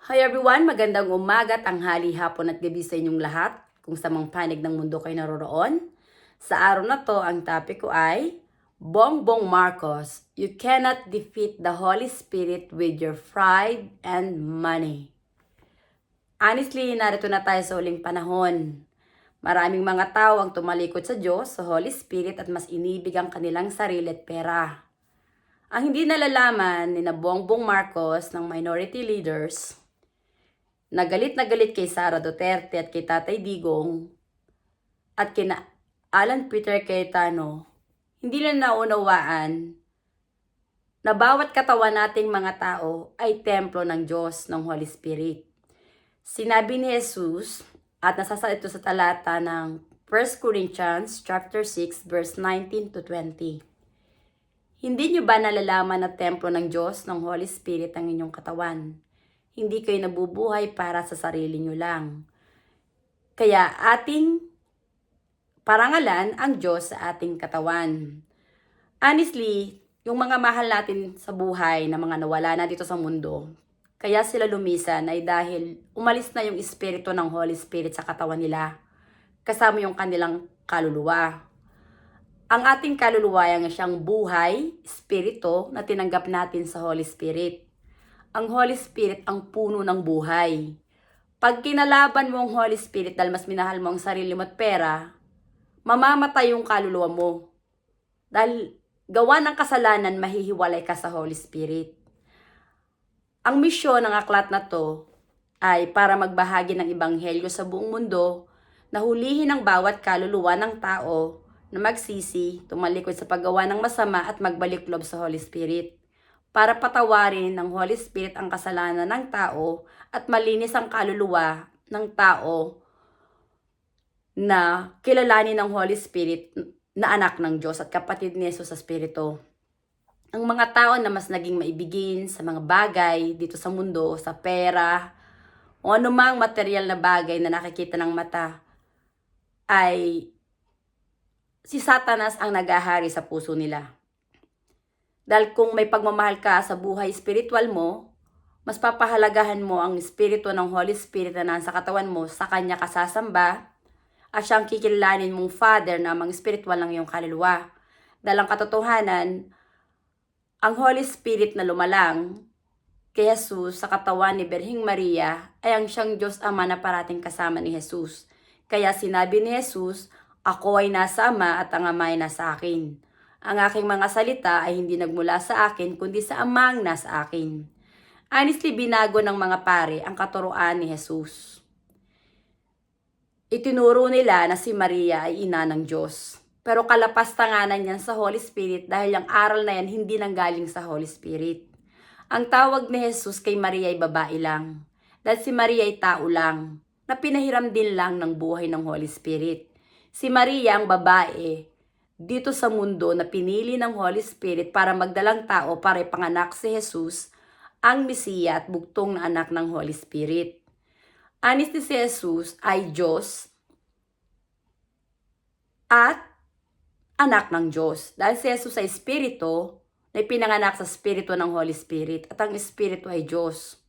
Hi everyone! Magandang umaga, tanghali, hapon at gabi sa inyong lahat. Kung sa mga panig ng mundo kayo naroroon. Sa araw na to, ang topic ko ay Bongbong Marcos, you cannot defeat the Holy Spirit with your pride and money. Honestly, narito na tayo sa uling panahon. Maraming mga tao ang tumalikod sa Diyos, sa Holy Spirit at mas inibig ang kanilang sarili at pera. Ang hindi nalalaman ni na Bongbong Marcos ng minority leaders na galit kay Sara Duterte at kay Tatay Digong at kina Alan Peter Cayetano, hindi nila naunawaan na bawat katawan nating mga tao ay templo ng Diyos, ng Holy Spirit. Sinabi ni Jesus, at nasasa ito sa talata ng 1 Corinthians chapter 6 verse 19 to 20. Hindi nyo ba nalalaman na templo ng Diyos, ng Holy Spirit ang inyong katawan? Hindi kayo nabubuhay para sa sarili nyo lang. Kaya ating parangalan ang Diyos sa ating katawan. Honestly, yung mga mahal natin sa buhay na mga nawala na dito sa mundo, kaya sila lumisan ay dahil umalis na yung espiritu ng Holy Spirit sa katawan nila, kasama yung kanilang kaluluwa. Ang ating kaluluwa ay siyang buhay, espiritu na tinanggap natin sa Holy Spirit. Ang Holy Spirit ang puno ng buhay. Pag kinalaban mo ang Holy Spirit dahil mas minahal mo ang sarili mo at pera, mamamatay yung kaluluwa mo. Dahil gawa ng kasalanan, mahihiwalay ka sa Holy Spirit. Ang misyon ng aklat na to ay para magbahagi ng ebanghelyo sa buong mundo, na hulihin ang bawat kaluluwa ng tao na magsisi, tumalikod sa paggawa ng masama at magbalik loob sa Holy Spirit, para patawarin ng Holy Spirit ang kasalanan ng tao at malinis ang kaluluwa ng tao na kilalanin ng Holy Spirit na anak ng Diyos at kapatid ni Jesus sa Espiritu. Ang mga tao na mas naging maibigin sa mga bagay dito sa mundo, sa pera, o anumang material na bagay na nakikita ng mata, ay si Satanas ang nagahari sa puso nila. Dahil kung may pagmamahal ka sa buhay spiritual mo, mas papahalagahan mo ang espiritu ng Holy Spirit na nasa katawan mo, sa Kanya ka sasamba, at siyang kikilalanin mong Father na mga spiritual ng iyong kaluluwa. Dahil ang katotohanan, ang Holy Spirit na lumalang kay Jesus sa katawan ni Birheng Maria ay ang siyang Diyos Ama na parating kasama ni Jesus. Kaya sinabi ni Jesus, ako ay nasa Ama at ang Ama ay nasa akin. Ang aking mga salita ay hindi nagmula sa akin, kundi sa Amang nasa akin. Honestly, binago ng mga pare ang katuruan ni Jesus. Itinuro nila na si Maria ay ina ng Diyos. Pero kalapastanganan yan sa Holy Spirit dahil ang aral na yan hindi nanggaling sa Holy Spirit. Ang tawag ni Jesus kay Maria ay babae lang. Dahil si Maria ay tao lang, na pinahiram din lang ng buhay ng Holy Spirit. Si Maria ang babae dito sa mundo na pinili ng Holy Spirit para magdalang tao para ipanganak si Jesus, ang Mesiya at bugtong na anak ng Holy Spirit. Honestly, si Jesus ay Diyos at anak ng Diyos. Dahil si Jesus ay Espiritu na ipinanganak sa Espiritu ng Holy Spirit at ang Espiritu ay Diyos.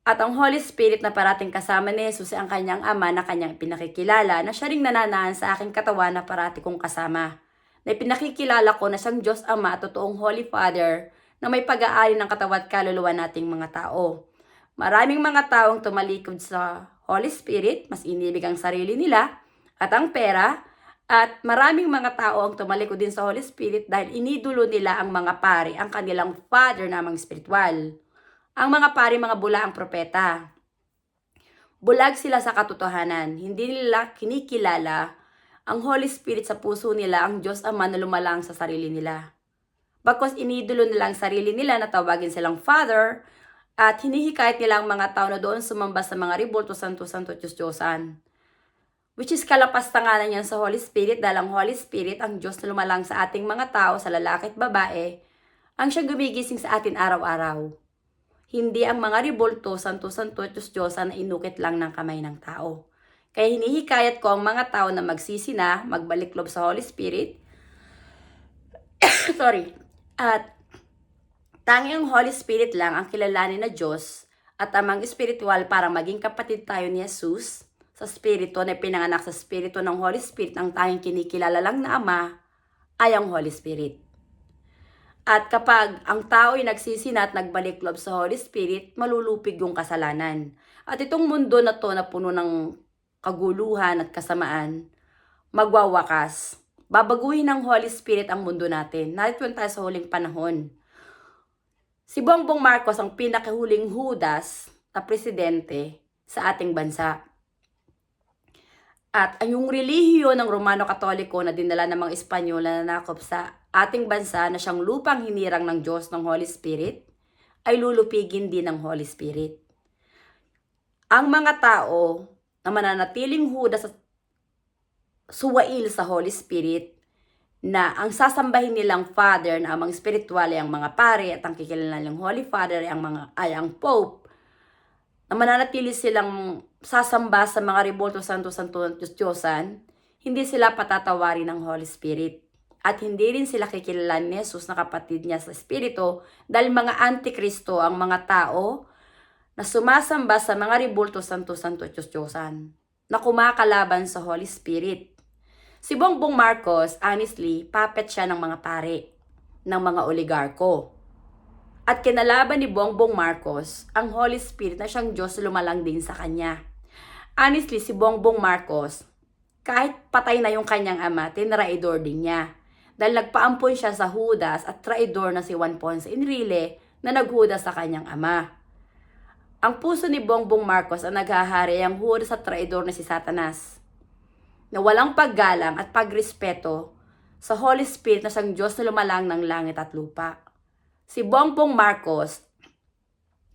At ang Holy Spirit na parating kasama ni Jesus ay ang kanyang Ama na kanyang pinakikilala na siya ring nananahan sa aking katawan na parati kong kasama. Na pinakikilala ko na siyang Diyos Ama at totoong Holy Father na may pag-aari ng katawan at kaluluwa nating mga tao. Maraming mga taong tumalikod sa Holy Spirit, mas inibig ang sarili nila at ang pera, at maraming mga tao ang tumalikod din sa Holy Spirit dahil inidulo nila ang mga pari, ang kanilang Father namang spiritual. Ang mga pari, mga bulaang propeta. Bulag sila sa katotohanan. Hindi nila kinikilala ang Holy Spirit sa puso nila, ang Diyos Ama na lumalang sa sarili nila. Bakos inidulo nila ang sarili nila na tawagin silang Father at hinihikayat nila ang mga tao na doon sumamba sa mga ribulto, santo-santo, Diyos-Diyosan. Which is kalapastanganan yan sa Holy Spirit dahil ang Holy Spirit, ang Diyos na lumalang sa ating mga tao, sa lalaki at babae, ang siya gumigising sa atin araw-araw. Hindi ang mga ribulto, santo-santo, Diyos-Diyosan na inukit lang ng kamay ng tao. Kaya hinihikayat ko ang mga tao na magsisi na, magbalik loob sa Holy Spirit. Sorry. At tanging ang Holy Spirit lang ang kilalanin na Diyos at amang espiritual para maging kapatid tayo ni Jesus sa Espiritu na pinanganak sa Espiritu ng Holy Spirit. Ang tanging kinikilala lang na Ama ay ang Holy Spirit. At kapag ang tao ay nagsisina at nagbalik loob sa Holy Spirit, malulupig yung kasalanan. At itong mundo na to na puno ng kaguluhan at kasamaan, magwawakas. Babaguhin ng Holy Spirit ang mundo natin. Narito tayo sa huling panahon. Si Bongbong Marcos ang pinakahuling Judas na presidente sa ating bansa. At ang yung relihiyon ng Romano Katoliko na dinala ng mga Espanyol na nanakop sa ating bansa na siyang lupang hinirang ng Diyos ng Holy Spirit, ay lulupigin din ng Holy Spirit. Ang mga tao na mananatiling Judas at suwail sa Holy Spirit, na ang sasambahin nilang Father na amang spiritual ay ang mga pare at ang kikilalan nilang Holy Father ay ang Pope, na mananatili silang sasamba sa mga rebulto santo-santo at Diyos-Diyosan, hindi sila patatawarin ng Holy Spirit. At hindi rin sila kikilalan ni Jesus na kapatid niya sa Espiritu dahil mga antikristo ang mga tao na sumasamba sa mga rebulto santo-santo at Diyos-Diyosan na kumakalaban sa Holy Spirit. Si Bongbong Marcos, honestly, puppet siya ng mga pare, ng mga oligarko. At kinalaban ni Bongbong Marcos ang Holy Spirit na siyang Diyos lumalang din sa kanya. Honestly, si Bongbong Marcos, kahit patay na yung kanyang ama, tinraidor din niya. Dahil nagpaampon siya sa Judas at traidor na si Juan Ponce Enrile na naghudas sa kanyang ama. Ang puso ni Bongbong Marcos ang naghahari ang Judas at traidor na si Satanas, na walang paggalang at pagrespeto sa Holy Spirit na siyang Diyos na lumalang ng langit at lupa. Si Bongbong Marcos,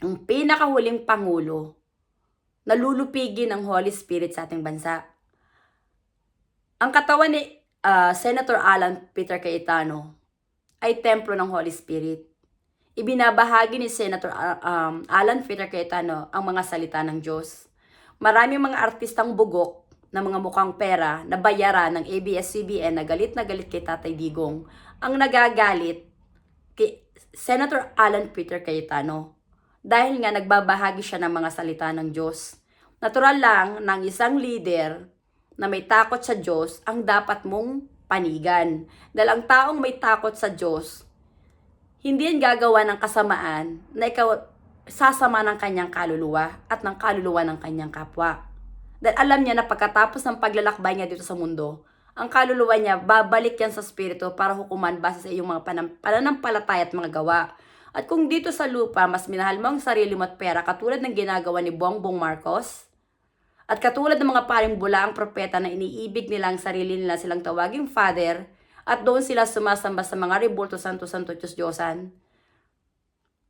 ang pinakahuling pangulo, na lulupigin ng Holy Spirit sa ating bansa. Ang katawan ni Senator Alan Peter Cayetano ay templo ng Holy Spirit. Ibinabahagi ni Senator Alan Peter Cayetano ang mga salita ng Diyos. Maraming mga artistang bugok na mga mukhang pera na bayaran ng ABS-CBN na galit kay Tatay Digong ang nagagalit kay Senator Alan Peter Cayetano dahil nga nagbabahagi siya ng mga salita ng Diyos. Natural lang ng isang leader na may takot sa Diyos ang dapat mong panigan. Dahil ang taong may takot sa Diyos, hindi yan gagawa ng kasamaan na ikaw sasama ng kanyang kaluluwa at ng kaluluwa ng kanyang kapwa. Dahil alam niya na pagkatapos ng paglalakbay niya dito sa mundo, ang kaluluwa niya, babalik yan sa spirito para hukuman base sa iyong mga pananampalataya at mga gawa. At kung dito sa lupa, mas minahal mo ang sarili mo at pera katulad ng ginagawa ni Bongbong Marcos, at katulad ng mga paring bula ang propeta na iniibig nila ang sarili nila silang tawaging Father, at doon sila sumasamba sa mga rebulto santo-santo at Diyos-Diyosan,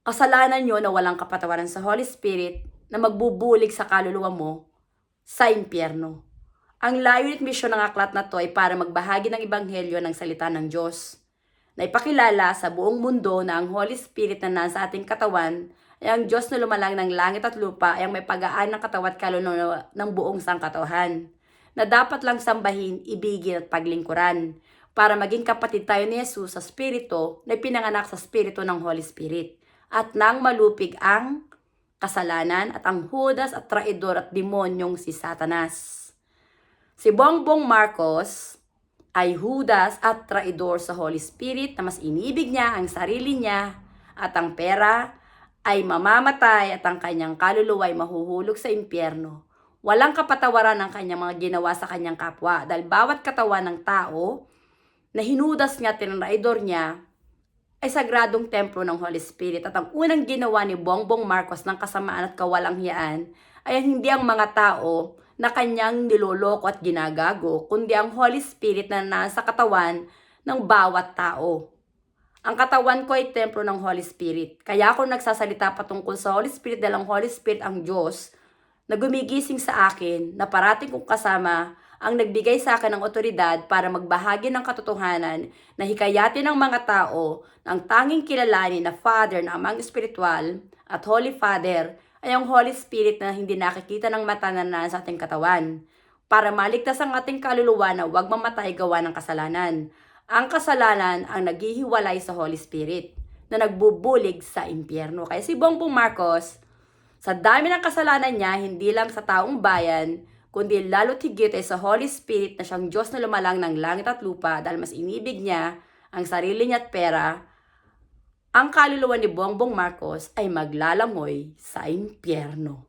kasalanan nyo na walang kapatawaran sa Holy Spirit na magbubulig sa kaluluwa mo sa impyerno. Ang layunin at misyon ng aklat na to ay para magbahagi ng ebanghelyo ng salita ng Diyos, na ipakilala sa buong mundo na ang Holy Spirit na nasa ating katawan ay ang Diyos na lumalang ng langit at lupa ay ang may pag-aan ng katawan at kaluluwa ng buong sangkatauhan, na dapat lang sambahin, ibigin at paglingkuran para maging kapatid tayo ni Jesus sa Espiritu na pinanganak sa Espiritu ng Holy Spirit, at nang malupig ang kasalanan at ang Judas at traidor at demonyong si Satanas. Si Bongbong Marcos ay Judas at traidor sa Holy Spirit na mas inibig niya ang sarili niya at ang pera ay mamamatay at ang kanyang kaluluwa ay mahuhulog sa impyerno. Walang kapatawaran ang kanyang mga ginawa sa kanyang kapwa dahil bawat katawan ng tao na hinudas niya, tinraidor niya, ay sagradong templo ng Holy Spirit. At ang unang ginawa ni Bongbong Marcos ng kasamaan at kawalanghiyaan ay hindi ang mga tao na kanyang niloloko at ginagago, kundi ang Holy Spirit na nasa katawan ng bawat tao. Ang katawan ko ay templo ng Holy Spirit. Kaya ako nagsasalita patungkol sa Holy Spirit dahil ang Holy Spirit ang Diyos na gumigising sa akin, na parating kong kasama, ang nagbigay sa akin ng otoridad para magbahagi ng katotohanan na hikayatin ng mga tao na ang tanging kilalanin na Father na amang espiritual at Holy Father ay ang Holy Spirit na hindi nakikita ng mata na nasa ating katawan, para maligtas ang ating kaluluwa na huwag mamatay gawa ng kasalanan. Ang kasalanan ang naghihiwalay sa Holy Spirit na nagbubulig sa impyerno. Kaya si Bongbong Marcos, Sa dami ng kasalanan niya, hindi lang sa taong bayan, kundi lalo't higit ay sa Holy Spirit na siyang Diyos na lumalang ng langit at lupa dahil mas inibig niya ang sarili niya at pera, ang kaluluwa ni Bongbong Marcos ay maglalangoy sa impyerno.